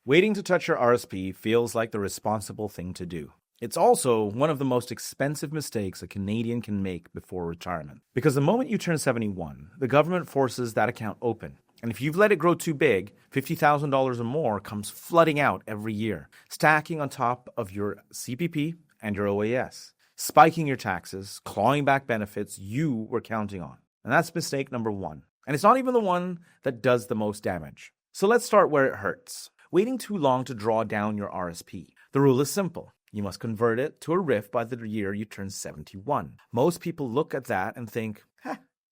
Waiting to touch your RSP feels like the responsible thing to do. It's also one of the most expensive mistakes a Canadian can make before retirement. Because the moment you turn 71, the government forces that account open. And if you've let it grow too big, $50,000 or more comes flooding out every year, stacking on top of your CPP and your OAS, spiking your taxes, clawing back benefits you were counting on. And that's mistake number one. And it's not even the one that does the most damage. So let's start where it hurts. Waiting too long to draw down your RSP. The rule is simple. You must convert it to a RRIF by the year you turn 71. Most people look at that and think,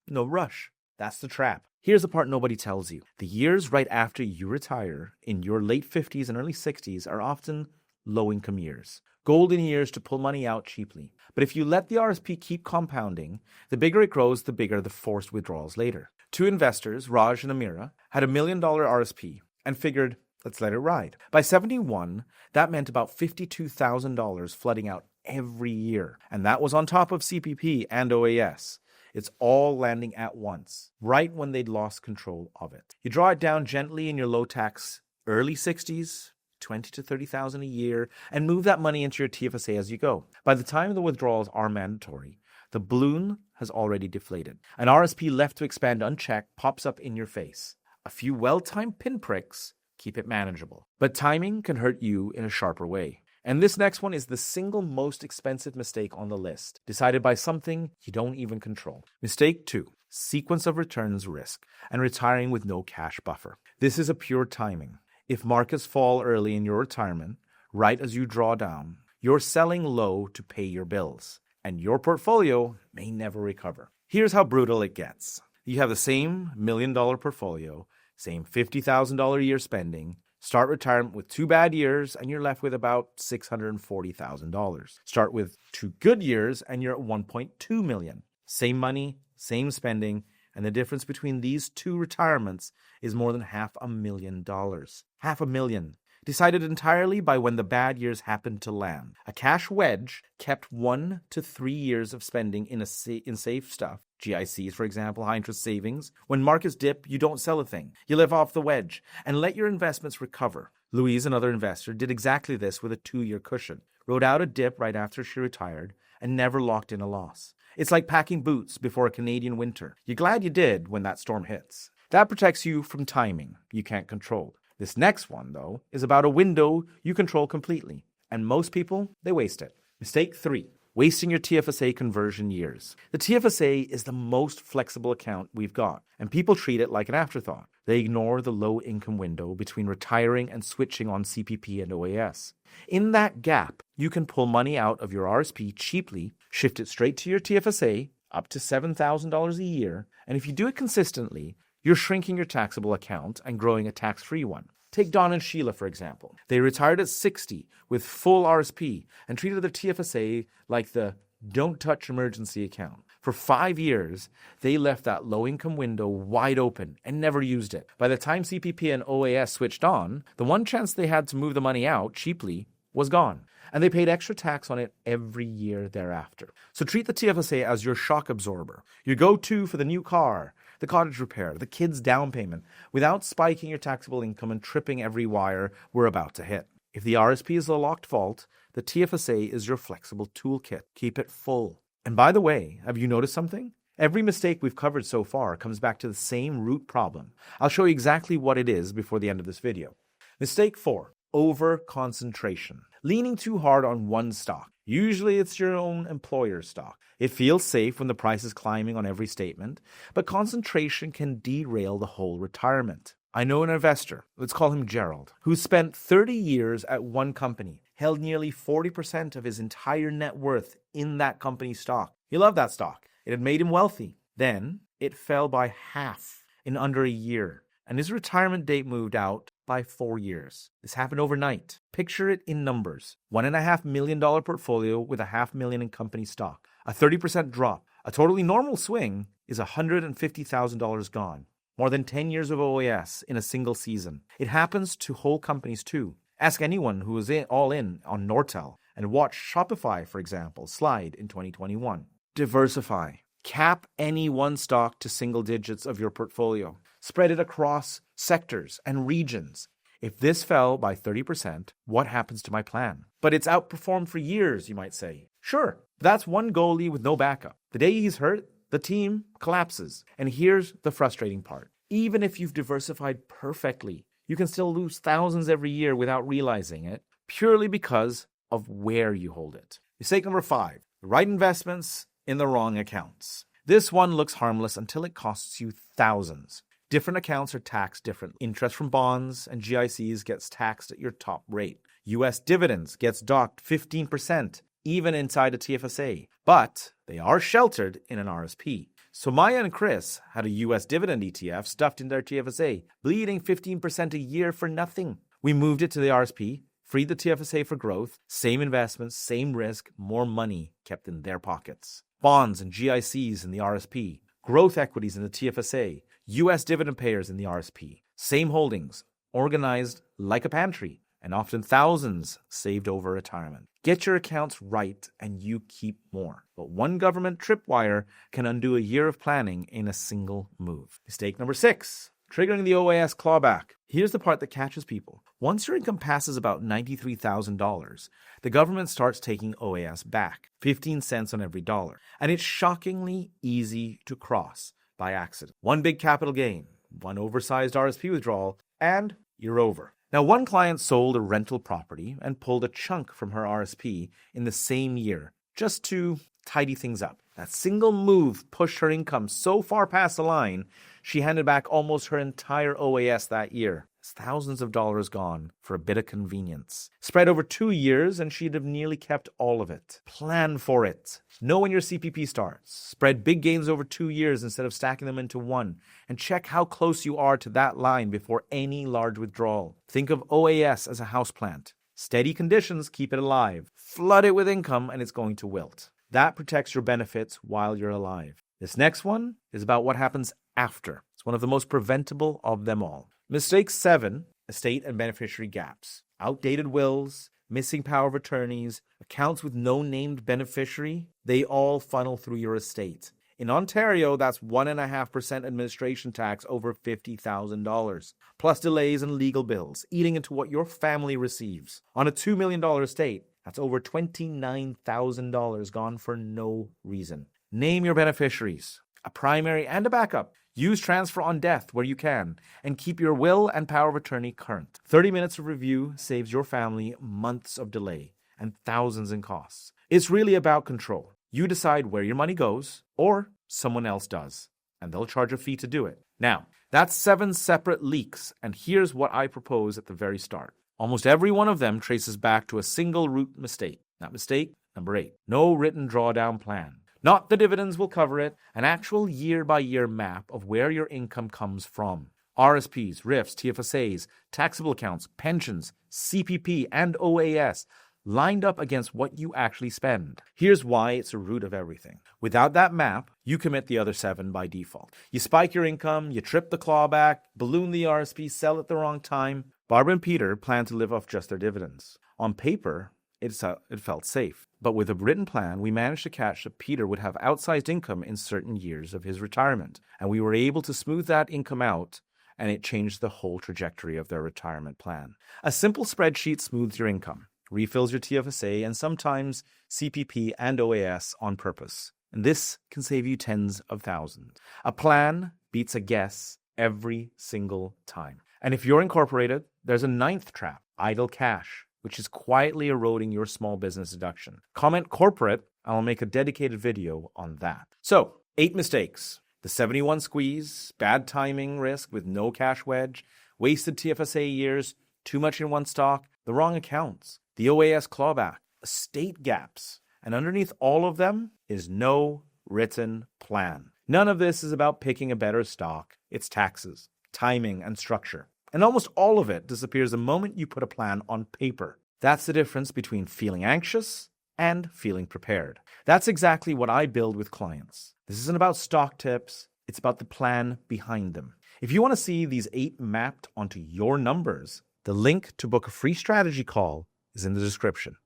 no rush. That's the trap. Here's the part nobody tells you. The years right after you retire, in your late 50s and early 60s, are often low-income years. Golden years to pull money out cheaply. But if you let the RSP keep compounding, the bigger it grows, the bigger the forced withdrawals later. Two investors, Raj and Amira, had $1 million RSP and figured, let's let it ride. By 71, that meant about $52,000 flooding out every year. And that was on top of CPP and OAS. It's all landing at once, right when they'd lost control of it. You draw it down gently in your low-tax early 60s, 20 to 30,000 a year, and move that money into your TFSA as you go. By the time the withdrawals are mandatory, the balloon has already deflated. An RSP left to expand unchecked pops up in your face. A few well-timed pinpricks keep it manageable. But timing can hurt you in a sharper way. And this next one is the single most expensive mistake on the list, decided by something you don't even control. Mistake 2, sequence of returns risk, and retiring with no cash buffer. This is a pure timing. If markets fall early in your retirement, right as you draw down, you're selling low to pay your bills, and your portfolio may never recover. Here's how brutal it gets. You have the same $1 million portfolio, same $50,000 a year spending. Start retirement with 2 bad years and you're left with about $640,000. Start with 2 good years and you're at $1.2 million. Same money, same spending, and the difference between these 2 retirements is more than $500,000. $500,000. Decided entirely by when the bad years happened to land. A cash wedge kept 1 to 3 years of spending in safe stuff. GICs, for example, high interest savings. When markets dip, you don't sell a thing. You live off the wedge and let your investments recover. Louise, another investor, did exactly this with a 2-year cushion. Rode out a dip right after she retired and never locked in a loss. It's like packing boots before a Canadian winter. You're glad you did when that storm hits. That protects you from timing you can't control. This next one, though, is about a window you control completely. And most people, they waste it. Mistake 3. Wasting your TFSA conversion years. The TFSA is the most flexible account we've got, and people treat it like an afterthought. They ignore the low-income window between retiring and switching on CPP and OAS. In that gap, you can pull money out of your RSP cheaply, shift it straight to your TFSA, up to $7,000 a year, and if you do it consistently, you're shrinking your taxable account and growing a tax-free one. Take Don and Sheila, for example. They retired at 60 with full RSP and treated their TFSA like the don't touch emergency account. For 5 years, they left that low-income window wide open and never used it. By the time CPP and OAS switched on, the one chance they had to move the money out cheaply was gone. And they paid extra tax on it every year thereafter. So treat the TFSA as your shock absorber, your go-to for the new car, the cottage repair, the kids' down payment, without spiking your taxable income and tripping every wire we're about to hit. If the RSP is a locked vault, the TFSA is your flexible toolkit. Keep it full. And by the way, have you noticed something? Every mistake we've covered so far comes back to the same root problem. I'll show you exactly what it is before the end of this video. Mistake 4. Over-concentration. Leaning too hard on one stock. Usually it's your own employer's stock. It feels safe when the price is climbing on every statement, but concentration can derail the whole retirement. I know an investor, let's call him Gerald, who spent 30 years at one company, held nearly 40% of his entire net worth in that company's stock. He loved that stock. It had made him wealthy. Then it fell by half in under a year, and his retirement date moved out by 4 years. This happened overnight. Picture it in numbers. $1.5 million portfolio with $500,000 in company stock. A 30% drop. A totally normal swing is $150,000 gone. More than 10 years of OAS in a single season. It happens to whole companies too. Ask anyone who was all in on Nortel and watch Shopify, for example, slide in 2021. Diversify. Cap any one stock to single digits of your portfolio. Spread it across sectors and regions. If this fell by 30%, what happens to my plan? But it's outperformed for years, you might say. Sure, that's one goalie with no backup. The day he's hurt, the team collapses. And here's the frustrating part. Even if you've diversified perfectly, you can still lose thousands every year without realizing it, purely because of where you hold it. Mistake number 5, the right investments in the wrong accounts. This one looks harmless until it costs you thousands. Different accounts are taxed differently. Interest from bonds and GICs gets taxed at your top rate. U.S. dividends gets docked 15%, even inside a TFSA. But they are sheltered in an RRSP. So Maya and Chris had a U.S. dividend ETF stuffed in their TFSA, bleeding 15% a year for nothing. We moved it to the RRSP, freed the TFSA for growth, same investments, same risk, more money kept in their pockets. Bonds and GICs in the RRSP, growth equities in the TFSA, U.S. dividend payers in the RRSP, same holdings, organized like a pantry, and often thousands saved over retirement. Get your accounts right and you keep more. But one government tripwire can undo a year of planning in a single move. Mistake number 6, triggering the OAS clawback. Here's the part that catches people. Once your income passes about $93,000, the government starts taking OAS back, 15 cents on every dollar. And it's shockingly easy to cross by accident. One big capital gain, one oversized RRSP withdrawal, and you're over. Now, one client sold a rental property and pulled a chunk from her RRSP in the same year, just to tidy things up. That single move pushed her income so far past the line, she handed back almost her entire OAS that year. It's thousands of dollars gone for a bit of convenience. Spread over 2 years, and she'd have nearly kept all of it. Plan for it. Know when your CPP starts. Spread big gains over 2 years instead of stacking them into one. And check how close you are to that line before any large withdrawal. Think of OAS as a houseplant. Steady conditions keep it alive. Flood it with income, and it's going to wilt. That protects your benefits while you're alive. This next one is about what happens after. It's one of the most preventable of them all. Mistake 7, estate and beneficiary gaps. Outdated wills, missing power of attorneys, accounts with no named beneficiary, they all funnel through your estate. In Ontario, that's 1.5% administration tax over $50,000, plus delays and legal bills, eating into what your family receives. On a $2 million estate, that's over $29,000 gone for no reason. Name your beneficiaries, a primary and a backup. Use transfer on death where you can, and keep your will and power of attorney current. 30 minutes of review saves your family months of delay and thousands in costs. It's really about control. You decide where your money goes, or someone else does, and they'll charge a fee to do it. Now, that's 7 separate leaks, and here's what I propose at the very start. Almost every one of them traces back to a single root mistake. That mistake, number 8, no written drawdown plan. Not the dividends will cover it, an actual year-by-year map of where your income comes from. RRSPs, RRIFs, TFSAs, taxable accounts, pensions, CPP and OAS, lined up against what you actually spend. Here's why it's a root of everything. Without that map, you commit the other 7 by default. You spike your income, you trip the clawback, balloon the RRSP, sell at the wrong time. Barbara and Peter plan to live off just their dividends. On paper, it felt safe. But with a written plan, we managed to catch that Peter would have outsized income in certain years of his retirement. And we were able to smooth that income out, and it changed the whole trajectory of their retirement plan. A simple spreadsheet smooths your income, refills your TFSA, and sometimes CPP and OAS on purpose. And this can save you tens of thousands. A plan beats a guess every single time. And if you're incorporated, there's a 9th trap, idle cash, which is quietly eroding your small business deduction. Comment corporate, and I'll make a dedicated video on that. So, 8 mistakes. The 71 squeeze, bad timing risk with no cash wedge, wasted TFSA years, too much in one stock, the wrong accounts, the OAS clawback, estate gaps, and underneath all of them is no written plan. None of this is about picking a better stock. It's taxes, timing, and structure. And almost all of it disappears the moment you put a plan on paper. That's the difference between feeling anxious and feeling prepared. That's exactly what I build with clients. This isn't about stock tips. It's about the plan behind them. If you want to see these 8 mapped onto your numbers, the link to book a free strategy call is in the description.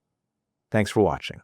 Thanks for watching.